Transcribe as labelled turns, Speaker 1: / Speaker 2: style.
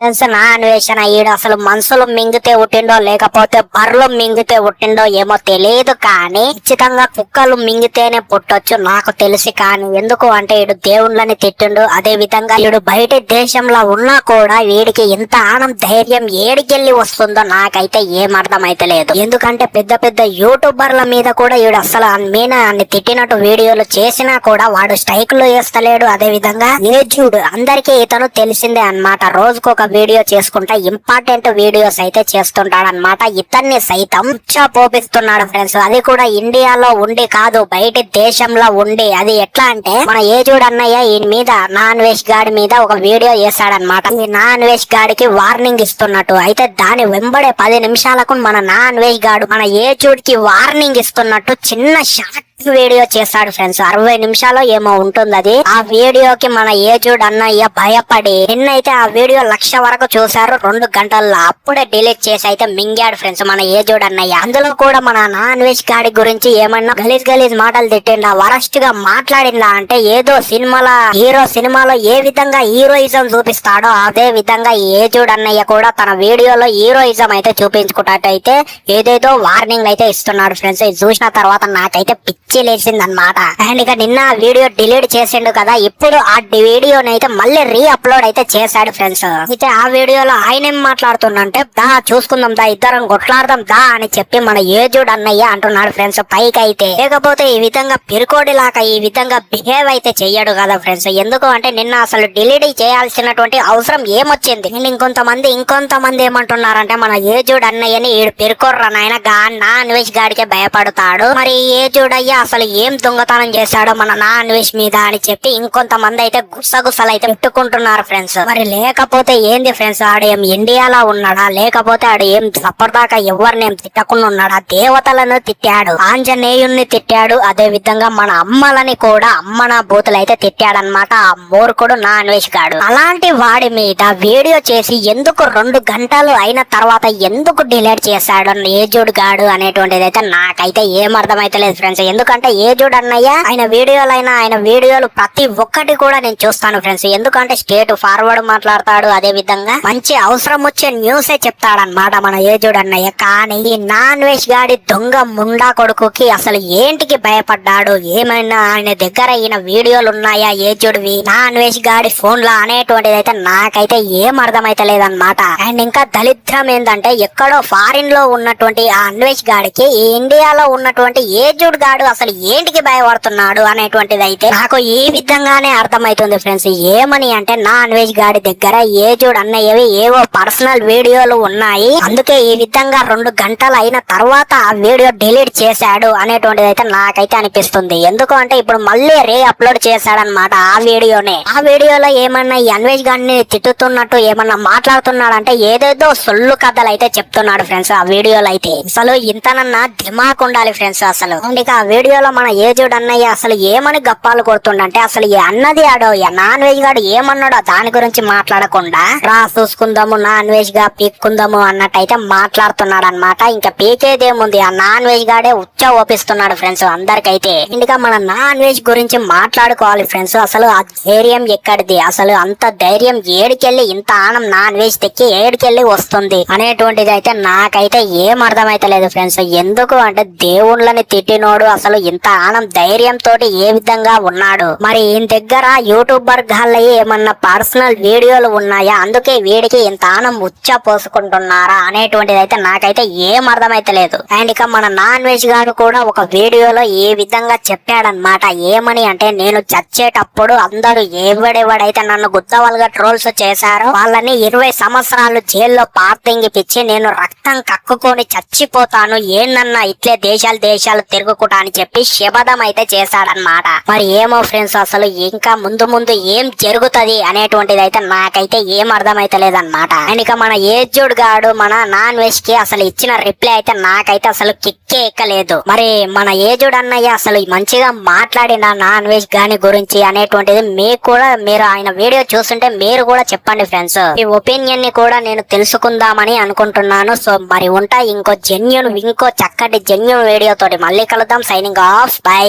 Speaker 1: నా అన్వేషణ ఈడు అసలు మనుషులు మింగితే ఉట్టిండో లేకపోతే బర్రెలు మింగితే ఉట్టిండో ఏమో తెలియదు, కానీ ఖచ్చితంగా కుక్కలు మింగితేనే పుట్టొచ్చు నాకు తెలిసి. కానీ ఎందుకు అంటే ఈడు దేవుళ్ళని తిట్టిండు. అదే విధంగా ఈడు బయట దేశంలో ఉన్నా కూడా వీడికి ఇంత ధైర్యం ఏడికెళ్ళి వస్తుందో నాకైతే ఏం అర్థం అయితే లేదు. ఎందుకంటే పెద్ద పెద్ద యూట్యూబర్ల మీద కూడా ఈడు అసలు అన్ని తిట్టినట్టు వీడియోలు చేసినా కూడా వాడు స్ట్రైక్లు వేస్తలేడు. అదే విధంగా ఏజుడు అందరికీ ఇతను తెలిసిందే అన్నమాట. రోజుకొక వీడియో చేసుకుంటా ఇంపార్టెంట్ వీడియోస్ అయితే చేస్తుంటాడు అన్నమాట. ఇతన్ని సైతం పోపిస్తున్నాడు ఫ్రెండ్స్. అది కూడా ఇండియాలో ఉండి కాదు, బయట దేశంలో ఉండి. అది ఎట్లా అంటే మన ఏజుడు అన్నయ్య ఈయన మీద నాన్ వెజ్ గాడి మీద ఒక వీడియో చేశాడనమాట. ఈ నాన్ వెజ్ గాడికి వార్నింగ్ ఇస్తున్నట్టు. అయితే దాని వెంబడే 10 నిమిషాలకు మన నాన్ వెజ్ గాడు మన ఏజుడికి వార్నింగ్ ఇస్తున్నట్టు చిన్న షార్ట్ వీడియో చేశాడు ఫ్రెండ్స్. 60 నిమిషాలు ఏమో ఉంటుంది అది. ఆ వీడియోకి మన ఏజుడు అన్నయ్య భయపడి నిన్నైతే ఆ వీడియో 1,00,000 వరకు చూశారు 2 గంటల్లో. అప్పుడే డిలీట్ చేసి అయితే మింగాడు ఫ్రెండ్స్ మన ఏజుడు అన్నయ్య. అందులో కూడా మన నాన్ వెజ్ గాడి గురించి ఏమన్నా గలీజ్ మాటలు తిట్టిండా, వరస్ట్ గా మాట్లాడిందా అంటే ఏదో సినిమాలో ఏ విధంగా హీరోయిజం చూపిస్తాడో అదే విధంగా ఏజుడు అన్నయ్య కూడా తన వీడియోలో హీరోయిజం అయితే చూపించుకుంటాట అయితే ఏదేదో వార్నింగ్ అయితే ఇస్తున్నాడు ఫ్రెండ్స్. ఇది చూసిన తర్వాత నాకైతే పిచ్చి లేచిందన్నమాట. అండ్ ఇక నిన్న వీడియో డిలీట్ చేసిండు కదా, ఇప్పుడు ఆ వీడియోని అయితే మళ్ళీ రీ అప్లోడ్ అయితే చేశాడు ఫ్రెండ్స్. అయితే ఆ వీడియోలో ఆయన ఏం మాట్లాడుతుండంటే దా చూసుకుందాం దా ఇద్దరం కొట్లాడదాం దా అని చెప్పి మన ఏజుడు అన్నయ్య అంటున్నాడు ఫ్రెండ్స్. పైకి అయితే లేకపోతే ఈ విధంగా పిరుకోడిలాగా ఈ విధంగా బిహేవ్ అయితే చెయ్యడు కదా ఫ్రెండ్స్. ఎందుకు అంటే నిన్న అసలు డిలీట్ చేయాల్సినటువంటి అవసరం ఏమొచ్చింది. ఇంకొంతమంది ఏమంటున్నారంటే మన ఏజుడు అన్నయ్యని ఈడు పిరుకోర్రా నాయన నాన్ వెజ్ గాడికే భయపడతాడు, మరి ఏజుడు అయ్యా అసలు ఏం దొంగతనం చేశాడో మన నాన్ వెజ్ మీద అని చెప్పి ఇంకొంతమంది అయితే గుసగుసలు అయితే పెట్టుకుంటున్నారు ఫ్రెండ్స్. మరి లేకపోతే ఏంది ఫ్రెండ్స్, ఆడు ఏం ఇండియాలో ఉన్నాడా, లేకపోతే ఆడు ఏం అప్పటిదాకా ఎవరిని ఏం తిట్టకుండా ఉన్నాడా? దేవతలను తిట్టాడు, ఆంజనేయుల్ని తిట్టాడు, అదే విధంగా మన అమ్మలని కూడా అమ్మన బూతులు అయితే తిట్టాడనమాట ఆ మూర్ఖుడు నాన్ వెజ్ గాడు. అలాంటి వాడి మీద వీడియో చేసి ఎందుకు 2 గంటలు అయిన తర్వాత ఎందుకు డిలీట్ చేశాడు ఏజుడు గాడు అనేటువంటిది అయితే నాకైతే ఏం అర్థమైతే లేదు ఫ్రెండ్స్. ఎందుకంటే ఏజుడు అన్నయ్య ఆయన వీడియోలు ప్రతి ఒక్కటి కూడా నేను చూస్తాను ఫ్రెండ్స్. ఎందుకంటే స్టేట్ ఫార్వర్డ్ మాట్లాడతాడు, అదే విధంగా మంచి అవసరం వచ్చే న్యూసే చెప్తాడన్నమాట మన ఏజుడు అన్నయ్య. కానీ ఈ నాన్ వెజ్ గాడి దొంగ ముండా కొడుకుకి అసలు ఏంటికి భయపడ్డాడు, ఏమైనా ఆయన దగ్గర ఈయన వీడియోలు ఉన్నాయా ఏజుడివి నాన్ వెజ్ గాడి ఫోన్ లా అనేటువంటిది అయితే నాకైతే ఏం అర్థమైతే లేదన్నమాట. అండ్ ఇంకా దళిద్రం ఏంటంటే ఎక్కడో ఫారిన్ లో ఉన్నటువంటి ఆ అన్వేష్ గాడికి ఈ ఇండియాలో ఉన్నటువంటి ఏజుడు గాడు అసలు ఏంటికి భయపడుతున్నాడు అనేటువంటిది అయితే నాకు ఈ విధంగానే అర్థమైతుంది ఫ్రెండ్స్. ఏమని అంటే నాన్ వెజ్ గాడి దగ్గర ఏజుడు అన్నయ్యవి ఏవో పర్సనల్ వీడియోలు ఉన్నాయి, అందుకే ఈ విధంగా 2 గంటలు అయిన తర్వాత ఆ వీడియో డిలీట్ చేశాడు అనేటువంటిది అయితే నాకైతే అనిపిస్తుంది. ఎందుకు అంటే ఇప్పుడు మళ్ళీ రీ అప్లోడ్ చేశాడనమాట ఆ వీడియోలో ఏమన్నా ఈ అన్వేష్ గాడిని తిట్టుతున్నట్టు ఏమన్నా మాట్లాడుతున్నాడంటే ఏదేదో సొల్లు కథలు అయితే చెప్తున్నాడు ఫ్రెండ్స్ ఆ వీడియోలో అయితే. అసలు ఇంతనన్నా దిమాక్ ఉండాలి ఫ్రెండ్స్ అసలు. ఇక ఆ వీడియోలో మన ఏజుడు అన్నయ్య అసలు ఏమని గప్పాలు కొడుతుండంటే అసలు అన్నది ఆడో నాన్ వెజ్ గాడు ఏమన్నాడో దాని గురించి మాట్లాడకుండా రా చూసుకుందాము నాన్ వెజ్ గా పీక్కుందాము అన్నట్టయితే మాట్లాడుతున్నాడు అనమాట. ఇంకా పీకేదేముంది, ఆ నాన్ వెజ్ గాడే ఉచ్చ ఓపిస్తున్నాడు ఫ్రెండ్స్ అందరికైతే. ఇంకా మన నాన్ వెజ్ గురించి మాట్లాడుకోవాలి ఫ్రెండ్స్. అసలు ఆ ధైర్యం ఎక్కడిది, అసలు అంత ధైర్యం ఏడికెళ్ళి ఇంత నాన్ వెజ్ తెక్కి ఏడికెళ్ళి వస్తుంది అనేటువంటిది అయితే నాకైతే ఏం అర్థమైతే లేదు ఫ్రెండ్స్. ఎందుకు అంటే దేవుళ్ళని తిట్టినోడు అసలు ఇంత ధైర్యంతో ఏ విధంగా ఉన్నాడు, మరి ఈయన దగ్గర యూట్యూబర్ గాళ్ళయి ఏమన్నా పర్సనల్ వీడియోలు ఉన్నాయా, అందుకే వీడికి ఇంత ఉచ్చ పోసుకుంటున్నారా అనేటువంటిది అయితే నాకైతే ఏం అర్థమైతే లేదు. అండ్ ఇక మన నాన్ వెజ్ గారు కూడా ఒక వీడియోలో ఏ విధంగా చెప్పాడనమాట. ఏమని అంటే నేను చచ్చేటప్పుడు అందరూ ఎవడెవడైతే నన్ను గుద్దవల్గా ట్రోల్స్ చేశారో వాళ్ళని 20 సంవత్సరాలు జైల్లో పార్తింగిపిచ్చి నేను రక్తం కక్కుకొని చచ్చిపోతాను, ఏందన్నా ఇట్లే దేశాలు తిరుగుకుంటా అని చెప్పి శపథం అయితే చేశాడనమాట. మరి ఏమో ఫ్రెండ్స్ అసలు ఇంకా ముందు ఏం జరుగుతది అనేటువంటిది అయితే నాకైతే ఏం అర్థమైతే లేదనమాట. అండ్ ఇక మన ఏజుడు గాడు మన నాన్ వెజ్ కి అసలు ఇచ్చిన రిప్లై అయితే నాకైతే అసలు కిక్కే ఎక్కలేదు. మరి మన ఏజుడు అన్నయ్య అసలు మంచిగా మాట్లాడిన నాన్ వెజ్ గాని గురించి అనేటువంటిది మీరు ఆయన వీడియో చూస్తుంటే మీరు కూడా చెప్పండి ఫ్రెండ్స్. ఈ ఒపీనియన్ ని కూడా నేను తెలుసుకుందామని అనుకుంటున్నాను. సో మరి ఉంటా ఇంకో చక్కటి జెన్యూన్ వీడియో తోటి మళ్ళీ కలుద్దాం. Signing off, by.